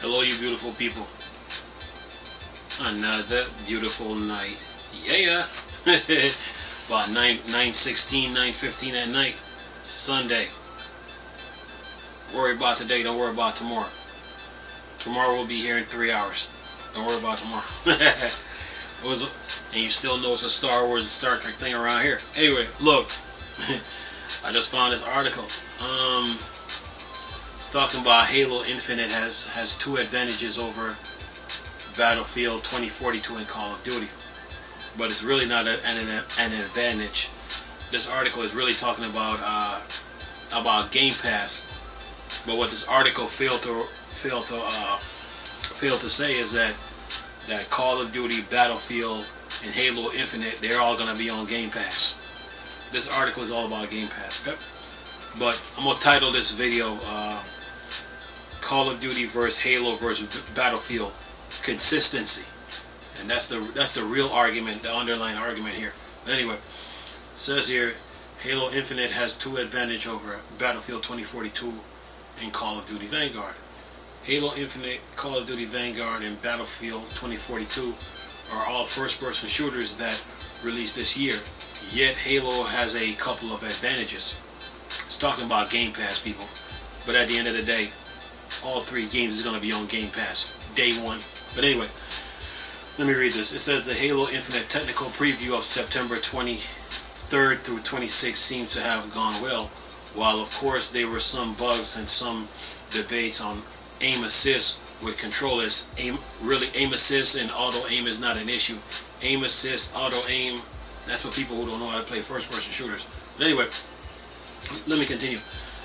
Hello, you beautiful people. Another beautiful night. Yeah. About 9:16, 9:15 at night. Sunday. Worry about today, don't worry about tomorrow. Tomorrow will be here in 3 hours. Don't worry about tomorrow. And you still know it's a Star Wars and Star Trek thing around here. Anyway, look. I just found this article. It's talking about Halo Infinite has two advantages over Battlefield 2042 and Call of Duty. But it's really not an advantage. This article is really talking about Game Pass. But what this article failed to say is that Call of Duty, Battlefield, and Halo Infinite, they're all going to be on Game Pass. This article is all about Game Pass, okay? But I'm going to title this video Call of Duty versus Halo versus Battlefield Consistency. And that's the real argument, the underlying argument here. But anyway, it says here, Halo Infinite has two advantages over Battlefield 2042 and Call of Duty Vanguard. Halo Infinite, Call of Duty Vanguard, and Battlefield 2042 are all first-person shooters that released this year. Yet Halo has a couple of advantages. It's talking about Game Pass, people. But at the end of the day, all three games is going to be on Game Pass day one. But anyway, let me read this. It says the Halo Infinite technical preview of September 23rd through 26th seems to have gone well. While of course there were some bugs and some debates on aim assist with controllers. Aim assist and auto aim is not an issue. Aim assist, auto aim, that's for people who don't know how to play first-person shooters. But anyway, let me continue.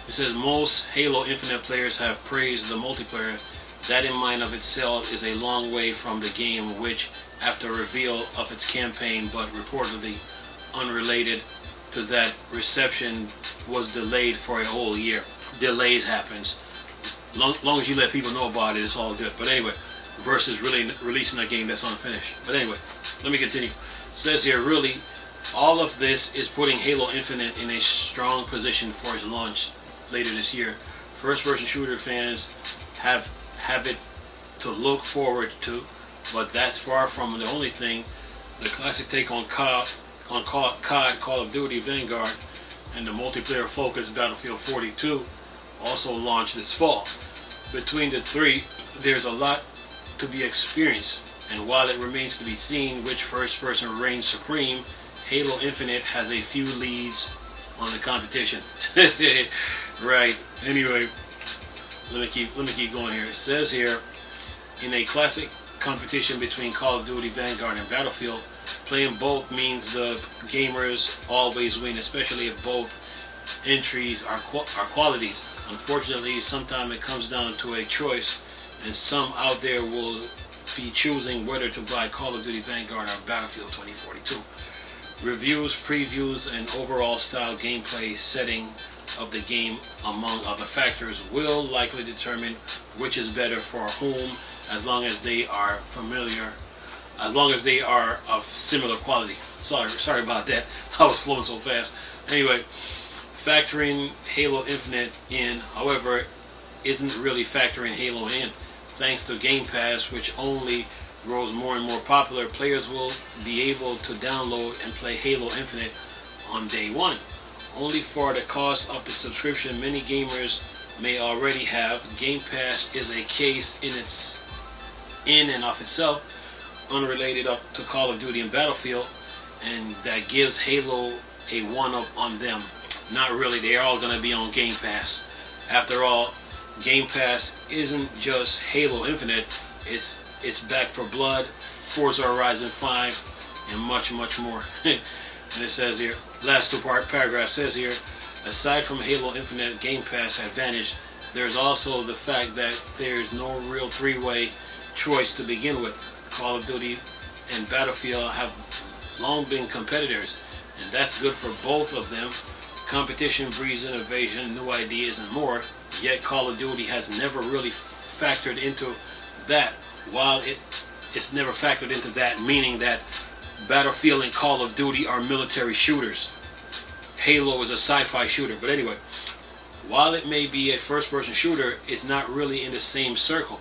It says most Halo Infinite players have praised the multiplayer. That in mind of itself is a long way from the game, which after reveal of its campaign but reportedly unrelated to that reception was delayed for a whole year. Delays happens. Long as you let people know about it, it's all good. But anyway, versus really releasing a game that's unfinished. But anyway, let me continue. It says here, really, all of this is putting Halo Infinite in a strong position for its launch later this year. First-person shooter fans have it to look forward to, but that's far from the only thing. The classic take on COD, Call of Duty Vanguard, and the multiplayer-focused Battlefield 42 also launched this fall. Between the three, there's a lot to be experienced, and while it remains to be seen which first-person reigns supreme, Halo Infinite has a few leads on the competition. Right. Anyway, let me keep going here. It says here, in a classic competition between Call of Duty Vanguard and Battlefield, playing both means the gamers always win, especially if both entries are qualities. Unfortunately, sometimes it comes down to a choice, and some out there will be choosing whether to buy Call of Duty Vanguard or Battlefield 2042. Reviews, previews, and overall style gameplay setting of the game, among other factors, will likely determine which is better for whom, as long as they are of similar quality. Sorry about that. I was flowing so fast. Anyway, factoring Halo Infinite in, however, isn't really factoring Halo in. Thanks to Game Pass, which only grows more and more popular, players will be able to download and play Halo Infinite on day one. Only for the cost of the subscription many gamers may already have. Game Pass is a case in and of itself, unrelated to Call of Duty and Battlefield, and that gives Halo a one-up on them. Not really, they're all going to be on Game Pass. After all, Game Pass isn't just Halo Infinite, it's Back 4 Blood, Forza Horizon 5, and much, much more. And it says here, last paragraph says here, aside from Halo Infinite Game Pass advantage, there's also the fact that there's no real three-way choice to begin with. Call of Duty and Battlefield have long been competitors, and that's good for both of them. Competition breeds innovation, new ideas, and more, yet Call of Duty has never really factored into that. While it's never factored into that, meaning that Battlefield and Call of Duty are military shooters. Halo is a sci-fi shooter. But anyway, while it may be a first-person shooter, it's not really in the same circle.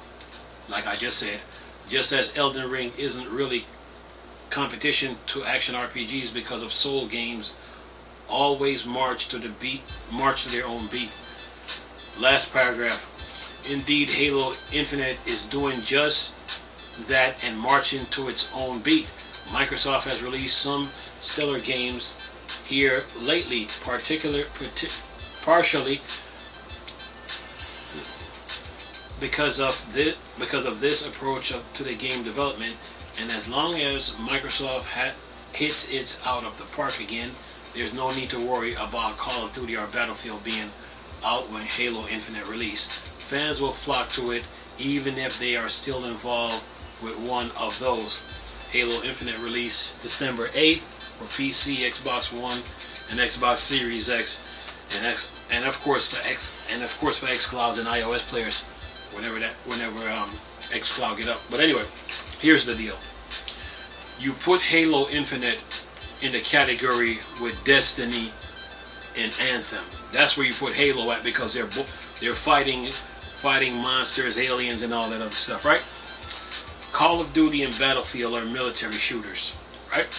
like I just said, just as Elden Ring isn't really competition to action RPGs because of Soul games always march to their own beat. Last paragraph. Indeed, Halo Infinite is doing just that and marching to its own beat. Microsoft has released some stellar games here lately, partially because of this approach to the game development. And as long as Microsoft hits its out of the park again, there's no need to worry about Call of Duty or Battlefield being out when Halo Infinite release. Fans will flock to it even if they are still involved with one of those. Halo Infinite release December 8th for PC, Xbox One, and Xbox Series X, and of course for xClouds and iOS players whenever xCloud get up. But anyway, here's the deal. You put Halo Infinite in the category with Destiny and Anthem. That's where you put Halo at, because they're fighting monsters, aliens, and all that other stuff, right? Call of Duty and Battlefield are military shooters, right?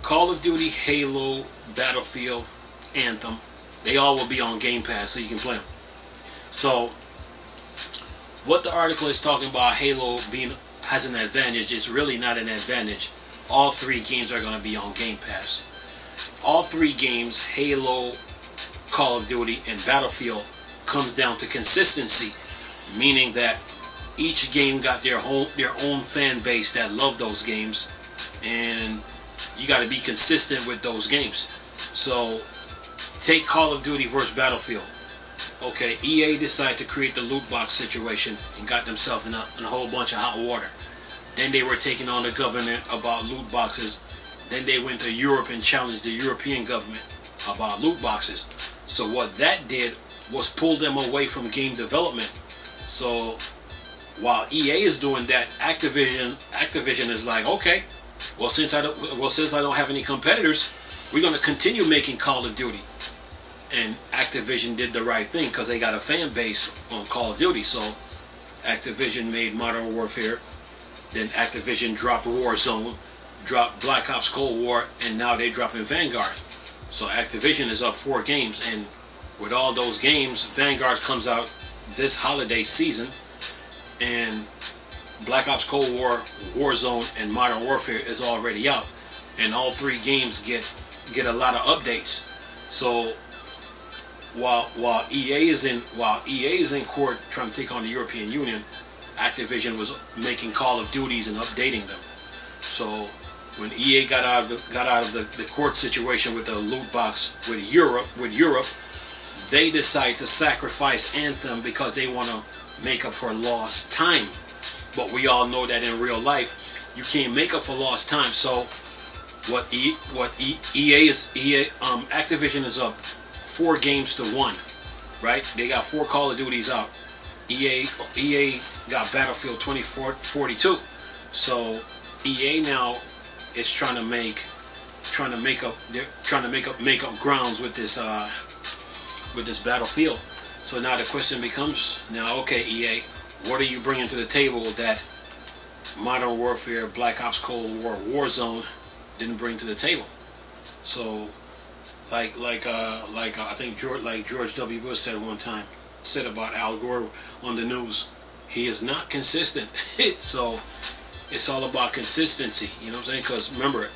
Call of Duty, Halo, Battlefield, Anthem, they all will be on Game Pass, so you can play them. So what the article is talking about, Halo has an advantage, is really not an advantage. All three games are going to be on Game Pass. All three games, Halo, Call of Duty, and Battlefield, comes down to consistency, meaning that each game got their own fan base that love those games, and you got to be consistent with those games. So take Call of Duty versus Battlefield. Okay, EA decided to create the loot box situation and got themselves in a whole bunch of hot water. Then they were taking on the government about loot boxes. Then they went to Europe and challenged the European government about loot boxes. So what that did was pull them away from game development. So while EA is doing that, Activision is like, okay, well since I don't have any competitors, we're going to continue making Call of Duty. And Activision did the right thing because they got a fan base on Call of Duty. So Activision made Modern Warfare, then Activision dropped Warzone, dropped Black Ops Cold War, and now they're dropping Vanguard. So Activision is up 4 games, and with all those games, Vanguard comes out this holiday season, and Black Ops Cold War, Warzone, and Modern Warfare is already out, and all 3 games get a lot of updates. So while EA is in court trying to take on the European Union, Activision was making Call of Duties and updating them. So when EA got out of the court situation with the loot box with Europe, they decide to sacrifice Anthem because they want to make up for lost time. But we all know that in real life, you can't make up for lost time. So Activision is up 4 games to 1, right? They got 4 Call of Duties out. EA got Battlefield 2042. So EA now is trying to make up grounds with this Battlefield. So now the question becomes, now okay, EA, what are you bringing to the table that Modern Warfare, Black Ops Cold War, Warzone didn't bring to the table? So I think George W. Bush said one time, said about Al Gore on the news, he is not consistent. So it's all about consistency, you know what I'm saying? Because remember,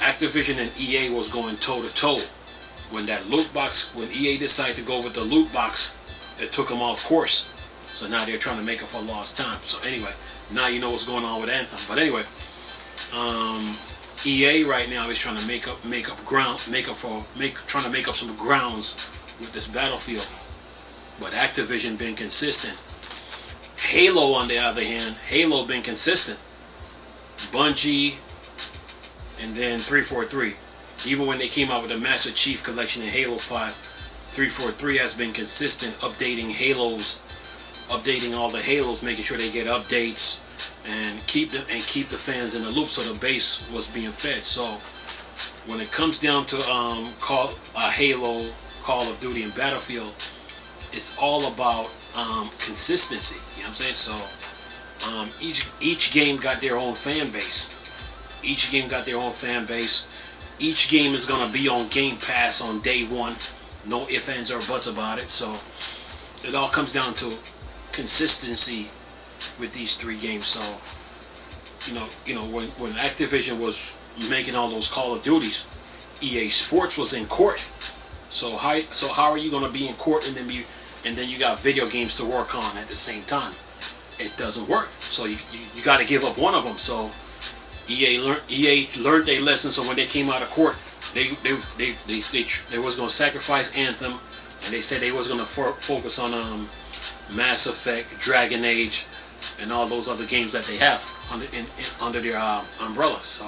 Activision and EA was going toe to toe. When EA decided to go with the loot box, it took them off course. So now they're trying to make up for lost time. So anyway, now you know what's going on with Anthem. But anyway, EA right now is trying to make up some grounds with this Battlefield. But Activision been consistent. Halo, on the other hand, Halo been consistent. Bungie, and then 343. Even when they came out with the Master Chief Collection in Halo 5, 343 has been consistent, updating all the Halos, making sure they get updates and keep the fans in the loop, so the base was being fed. So when it comes down to Halo, Call of Duty, and Battlefield, it's all about consistency. You know what I'm saying? So each game got their own fan base. Each game got their own fan base. Each game is gonna be on Game Pass on day one. No ifs, ands, or buts about it. So it all comes down to consistency with these 3 games. So when Activision was making all those Call of Duties, EA Sports was in court. So how are you gonna be in court and then you got video games to work on at the same time? It doesn't work. So you got to give up one of them. So EA learned their lesson. So when they came out of court, they was going to sacrifice Anthem, and they said they was going to focus on Mass Effect, Dragon Age, and all those other games that they have under their umbrella. So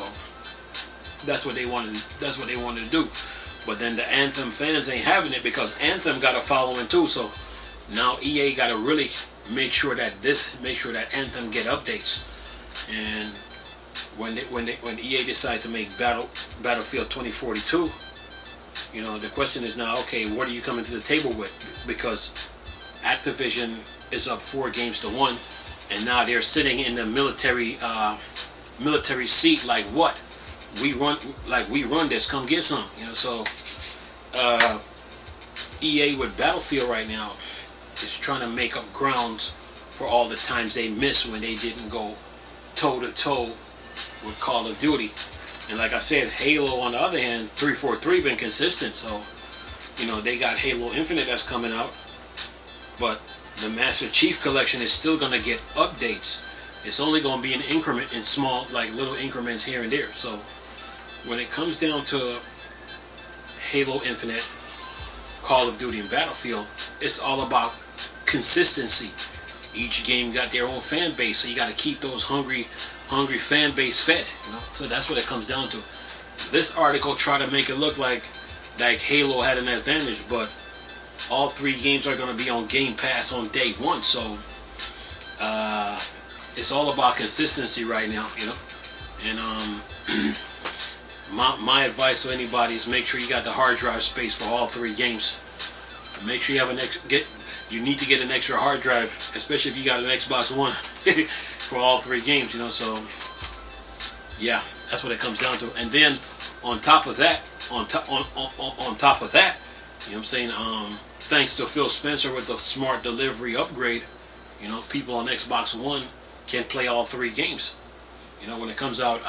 that's what they wanted. That's what they wanted to do. But then the Anthem fans ain't having it, because Anthem got a following too. So now EA got to really make sure that Anthem get updates. And when EA decided to make Battlefield 2042, the question is now, okay, what are you coming to the table with? Because Activision is up 4 games to 1, and now they're sitting in the military seat. Like, what? We run this. Come get some. So EA with Battlefield right now is trying to make up grounds for all the times they missed when they didn't go toe to toe with Call of Duty. And like I said, Halo on the other hand, 343 been consistent. So they got Halo Infinite that's coming out, but the Master Chief Collection is still gonna get updates. It's only gonna be an increment, in small, like little increments here and there. So when it comes down to Halo Infinite, Call of Duty, and Battlefield, it's all about consistency. Each game got their own fan base, so you got to keep those hungry fan base fed. So that's what it comes down to. This article tried to make it look like Halo had an advantage, but all 3 games are going to be on Game Pass on day 1. So it's all about consistency right now, And my advice to anybody is make sure you got the hard drive space for all 3 games. Make sure you have you need to get an extra hard drive, especially if you got an Xbox One, for all 3 games. So yeah, that's what it comes down to. And then on top of that, on top of that, thanks to Phil Spencer with the smart delivery upgrade, people on Xbox One can play all 3 games. When it comes out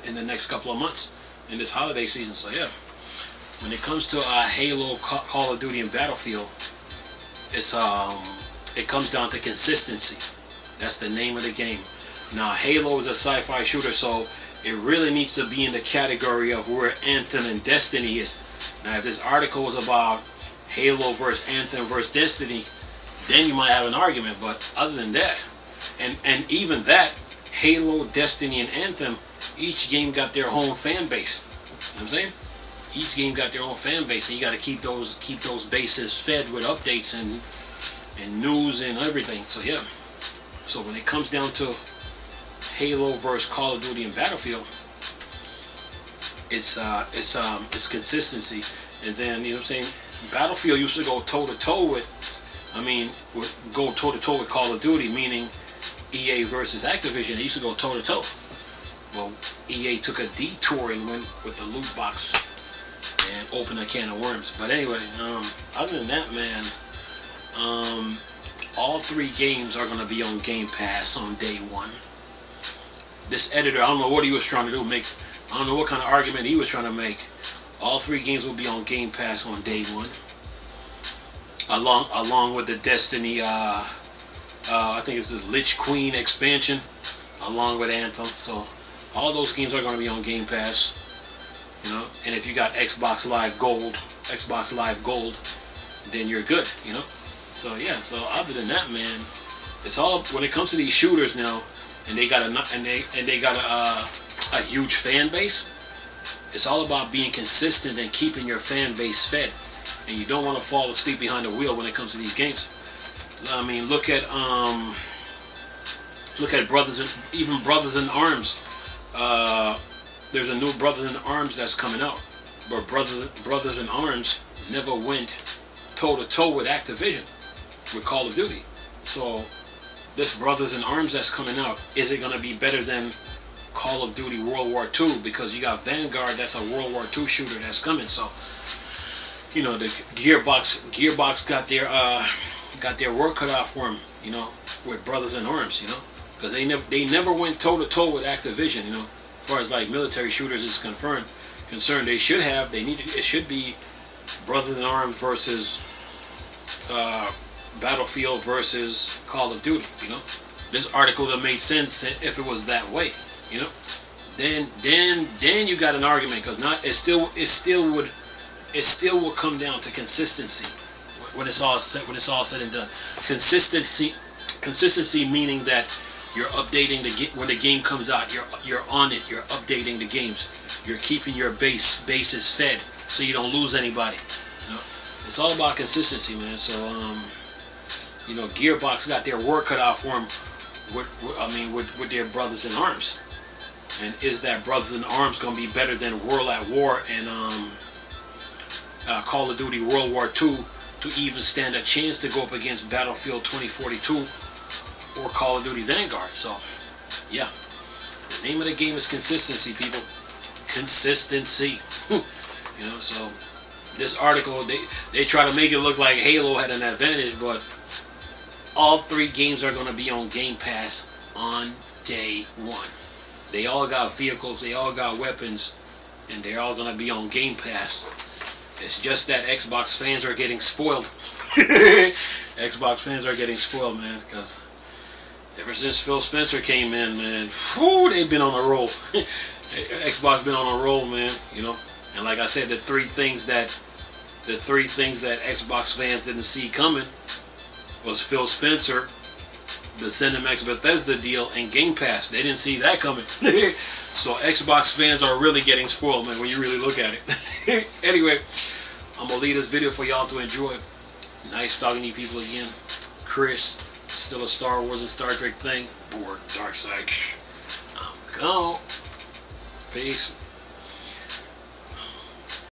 in the next couple of months in this holiday season. So yeah, when it comes to Halo, Call of Duty, and Battlefield, it comes down to consistency. That's the name of the game. Now Halo is a sci-fi shooter, so it really needs to be in the category of where Anthem and Destiny is. Now if this article was about Halo versus Anthem versus Destiny, then you might have an argument. But other than that, and even that, Halo, Destiny, and Anthem, each game got their own fan base. You know what I'm saying? Each game got their own fan base, and you got to keep those bases fed with updates and news and everything. So yeah. So when it comes down to Halo versus Call of Duty and Battlefield, it's consistency. And then Battlefield used to go toe to toe with Call of Duty, meaning EA versus Activision. They used to go toe to toe. Well, EA took a detour and went with the loot box and opened a can of worms. But anyway, other than that, man, all 3 games are going to be on Game Pass on day 1. This editor, I don't know what he was trying to do. I don't know what kind of argument he was trying to make. All 3 games will be on Game Pass on day 1, along with the Destiny. I think it's the Lich Queen expansion, along with Anthem. So all those games are going to be on Game Pass. And if you got Xbox Live Gold, then you're good. So yeah. So other than that, man, it's all, when it comes to these shooters now, and they got a huge fan base. It's all about being consistent and keeping your fan base fed. And you don't want to fall asleep behind the wheel when it comes to these games. I mean, look at Brothers in Arms. There's a new Brothers in Arms that's coming out, but Brothers in Arms never went toe to toe with Activision. with Call of Duty. So this Brothers in Arms that's coming out, is it going to be better than Call of Duty World War II? Because you got Vanguard, that's a World War II shooter that's coming. So, you know, the Gearbox got their work cut out for them, you know, with Brothers in Arms, you know, because they never went toe to toe with Activision, you know, as far as like military shooters is concerned. They should have. It should be Brothers in Arms versus Battlefield versus Call of Duty, you know. This article would have made sense if it was that way, you know. Then you got an argument, because it still would come down to consistency when it's all said and done. Consistency meaning that you're updating when the game comes out. You're on it. You're updating the games. You're keeping your bases fed so you don't lose anybody. You know? It's all about consistency, man. So you know, Gearbox got their work cut out for them with their Brothers in Arms. And is that Brothers in Arms going to be better than World at War and Call of Duty World War II to even stand a chance to go up against Battlefield 2042 or Call of Duty Vanguard? So, yeah. The name of the game is consistency, people. Consistency. You know, so this article, they try to make it look like Halo had an advantage, but all 3 games are going to be on Game Pass on day 1. They all got vehicles, they all got weapons, and they're all going to be on Game Pass. It's just that Xbox fans are getting spoiled. Xbox fans are getting spoiled, man, because ever since Phil Spencer came in, man, whew, they've been on a roll. Xbox been on a roll, man, you know. And like I said, the three things that Xbox fans didn't see coming was Phil Spencer, the ZeniMax Bethesda deal, and Game Pass. They didn't see that coming. So Xbox fans are really getting spoiled, man, when you really look at it. Anyway, I'm going to leave this video for y'all to enjoy. Nice talking to you people again. Chris, still a Star Wars and Star Trek thing. Bored, dark side. I'm gone. Peace.